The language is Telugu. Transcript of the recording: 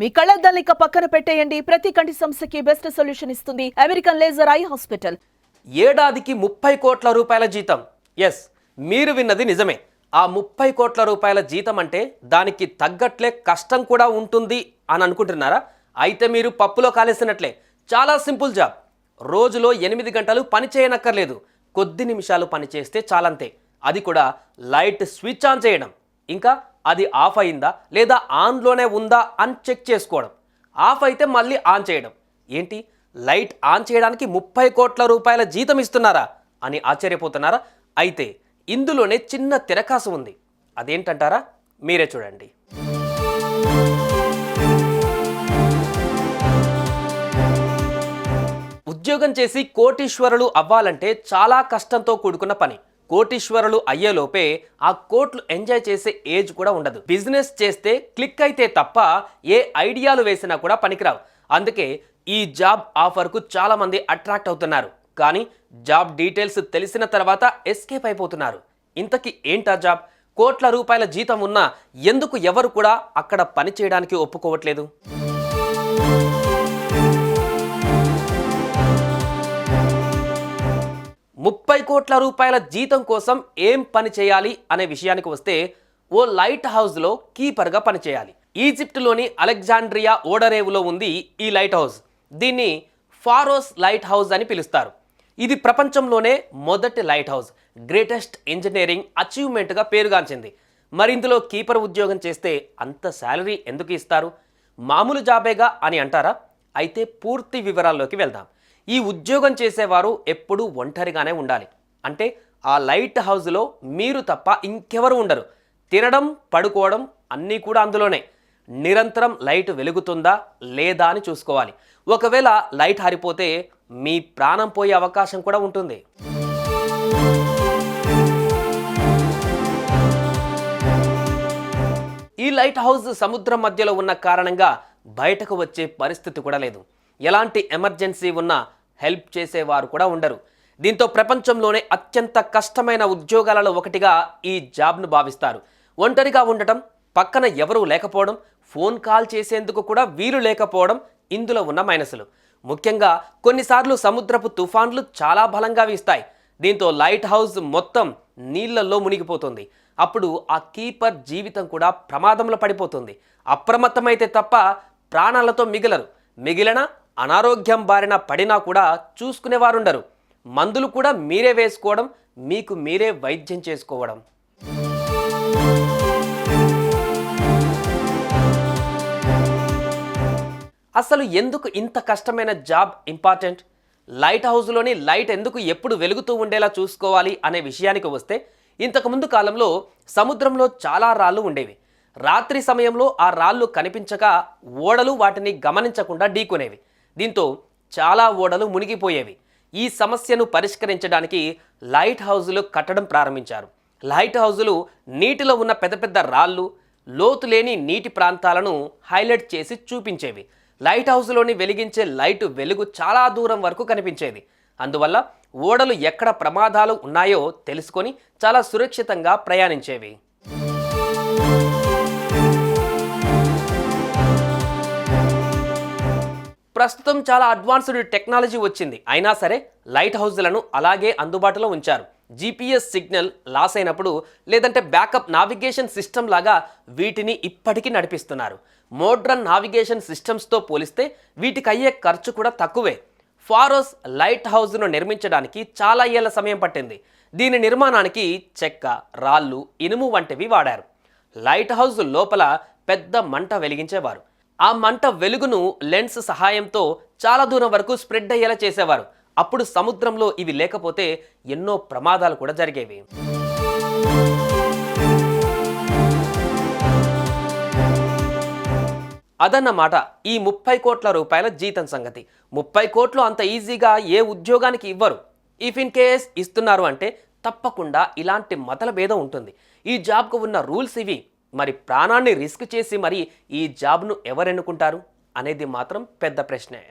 మీ కళ్ళద్దాలిక పక్కన పెట్టేయండి. ప్రతి కంటి సమస్యకి బెస్ట్ సొల్యూషన్ ఇస్తుంది అమెరికన్ లేజర్ ఐ హాస్పిటల్. ఏడాదికి 30 కోట్ల రూపాయల జీతం. ఎస్, మీరు విన్నది నిజమే. ఆ 30 కోట్ల రూపాయల జీతం అంటే దానికి తగ్గట్లే కష్టం కూడా ఉంటుంది అని అనుకుంటున్నారా? అయితే మీరు పప్పులో కాలేసినట్లే. చాలా సింపుల్ జాబ్. రోజులో 8 గంటలు పని చేయనక్కర్లేదు. కొద్ది నిమిషాలు పని చేస్తే చాలంతే. అది కూడా లైట్ స్విచ్ ఆన్ చేయడం, ఇంకా అది ఆఫ్ అయిందా లేదా ఆన్లోనే ఉందా అని చెక్ చేసుకోవడం. ఆఫ్ అయితే మళ్ళీ ఆన్ చేయడం. ఏంటి, లైట్ ఆన్ చేయడానికి 30 కోట్ల రూపాయల జీతం ఇస్తున్నారా అని ఆశ్చర్యపోతున్నారా? అయితే ఇందులోనే చిన్న తిరకాసు ఉంది. అదేంటంటారా? మీరే చూడండి. ఉద్యోగం చేసి కోటీశ్వరులు అవ్వాలంటే చాలా కష్టంతో కూడుకున్న పని. కోటీశ్వరులు అయ్యేలోపే ఆ కోట్లు ఎంజాయ్ చేసే ఏజ్ కూడా ఉండదు. బిజినెస్ చేస్తే క్లిక్ అయితే తప్ప ఏ ఐడియాలు వేసినా కూడా పనికిరావు. అందుకే ఈ జాబ్ ఆఫర్కు చాలా మంది అట్రాక్ట్ అవుతున్నారు. కానీ జాబ్ డీటెయిల్స్ తెలిసిన తర్వాత ఎస్కేప్ అయిపోతున్నారు. ఇంతకీ ఏంటా జాబ్? కోట్ల రూపాయల జీతం ఉన్నా ఎందుకు ఎవరు కూడా అక్కడ పని చేయడానికి ఒప్పుకోవట్లేదు? ముప్పై కోట్ల రూపాయల జీతం కోసం ఏం పని చేయాలి అనే విషయానికి వస్తే, ఓ లైట్ హౌస్లో కీపర్గా పనిచేయాలి. ఈజిప్టులోని అలెగ్జాండ్రియా ఓడరేవులో ఉంది ఈ లైట్ హౌస్. దీన్ని ఫారోస్ లైట్ హౌస్ అని పిలుస్తారు. ఇది ప్రపంచంలోనే మొదటి లైట్ హౌస్. గ్రేటెస్ట్ ఇంజనీరింగ్ అచీవ్మెంట్గా పేరుగాంచింది. మరి ఇందులో కీపర్ ఉద్యోగం చేస్తే అంత శాలరీ ఎందుకు ఇస్తారు? మామూలు జాబేగా అని అంటారా? అయితే పూర్తి వివరాల్లోకి వెళ్దాం. ఈ ఉద్యోగం చేసేవారు ఎప్పుడూ ఒంటరిగానే ఉండాలి. అంటే ఆ లైట్ హౌస్లో మీరు తప్ప ఇంకెవరు ఉండరు. తినడం, పడుకోవడం అన్నీ కూడా అందులోనే. నిరంతరం లైట్ వెలుగుతుందా లేదా అని చూసుకోవాలి. ఒకవేళ లైట్ ఆరిపోతే మీ ప్రాణం పోయే అవకాశం కూడా ఉంటుంది. ఈ లైట్ హౌస్ సముద్రం మధ్యలో ఉన్న కారణంగా బయటకు వచ్చే పరిస్థితి కూడా లేదు. ఎలాంటి ఎమర్జెన్సీ ఉన్నా హెల్ప్ చేసేవారు కూడా ఉండరు. దీంతో ప్రపంచంలోనే అత్యంత కష్టమైన ఉద్యోగాలలో ఒకటిగా ఈ జాబ్ను భావిస్తారు. ఒంటరిగా ఉండటం, పక్కన ఎవరూ లేకపోవడం, ఫోన్ కాల్ చేసేందుకు కూడా వీలు లేకపోవడం ఇందులో ఉన్న మైనసులు. ముఖ్యంగా కొన్నిసార్లు సముద్రపు తుఫాన్లు చాలా బలంగా వీస్తాయి. దీంతో లైట్ హౌస్ మొత్తం నీళ్లలో మునిగిపోతుంది. అప్పుడు ఆ కీపర్ జీవితం కూడా ప్రమాదంలో పడిపోతుంది. అప్రమత్తమైతే తప్ప ప్రాణాలతో మిగలరు. మిగిలిన అనారోగ్యం బారిన పడినా కూడా చూసుకునేవారుండరు. మందులు కూడా మీరే వేసుకోవడం, మీకు మీరే వైద్యం చేసుకోవడం. అసలు ఎందుకు ఇంత కష్టమైన జాబ్ ఇంపార్టెంట్? లైట్ హౌస్లోని లైట్ ఎందుకు ఎప్పుడు వెలుగుతూ ఉండేలా చూసుకోవాలి అనే విషయానికి వస్తే, ఇంతకుముందు కాలంలో సముద్రంలో చాలా రాళ్ళు ఉండేవి. రాత్రి సమయంలో ఆ రాళ్ళు కనిపించక ఓడలు వాటిని గమనించకుండా ఢీకొనేవి. దీంతో చాలా ఓడలు మునిగిపోయేవి. ఈ సమస్యను పరిష్కరించడానికి లైట్ హౌజులు కట్టడం ప్రారంభించారు. లైట్ హౌజులు నీటిలో ఉన్న పెద్ద పెద్ద రాళ్ళు, లోతు లేని నీటి ప్రాంతాలను హైలైట్ చేసి చూపించేవి. లైట్ హౌస్లోని వెలిగించే లైటు వెలుగు చాలా దూరం వరకు కనిపించేది. అందువల్ల ఓడలు ఎక్కడ ప్రమాదాలు ఉన్నాయో తెలుసుకొని చాలా సురక్షితంగా ప్రయాణించేవి. ప్రస్తుతం చాలా అడ్వాన్స్డ్ టెక్నాలజీ వచ్చింది. అయినా సరే లైట్ హౌస్లను అలాగే అందుబాటులో ఉంచారు. GPS సిగ్నల్ లాస్ అయినప్పుడు, లేదంటే బ్యాకప్ నావిగేషన్ సిస్టమ్ లాగా వీటిని ఇప్పటికీ నడిపిస్తున్నారు. మోడ్రన్ నావిగేషన్ సిస్టమ్స్తో పోలిస్తే వీటికి అయ్యే ఖర్చు కూడా తక్కువే. ఫారోస్ లైట్ హౌస్ను నిర్మించడానికి చాలా ఏళ్ల సమయం పట్టింది. దీని నిర్మాణానికి చెక్క, రాళ్ళు, ఇనుము వంటివి వాడారు. లైట్ హౌస్ లోపల పెద్ద మంట వెలిగించేవారు. ఆ మంట వెలుగును లెన్స్ సహాయంతో చాలా దూరం వరకు స్ప్రెడ్ అయ్యేలా చేసేవారు. అప్పుడు సముద్రంలో ఇవి లేకపోతే ఎన్నో ప్రమాదాలు కూడా జరిగేవి. అదన్నమాట ఈ 30 కోట్ల రూపాయల జీతం సంగతి. 30 కోట్లు అంత ఈజీగా ఏ ఉద్యోగానికి ఇవ్వరు. ఇఫ్ ఇన్ కేస్ ఇస్తున్నారు అంటే తప్పకుండా ఇలాంటి మతల భేదం ఉంటుంది. ఈ జాబ్కు ఉన్న రూల్స్ ఇవి. మరి ప్రాణాన్ని రిస్క్ చేసి మరి ఈ జాబ్ను ఎవరెన్నుకుంటారు అనేది మాత్రం పెద్ద ప్రశ్నే.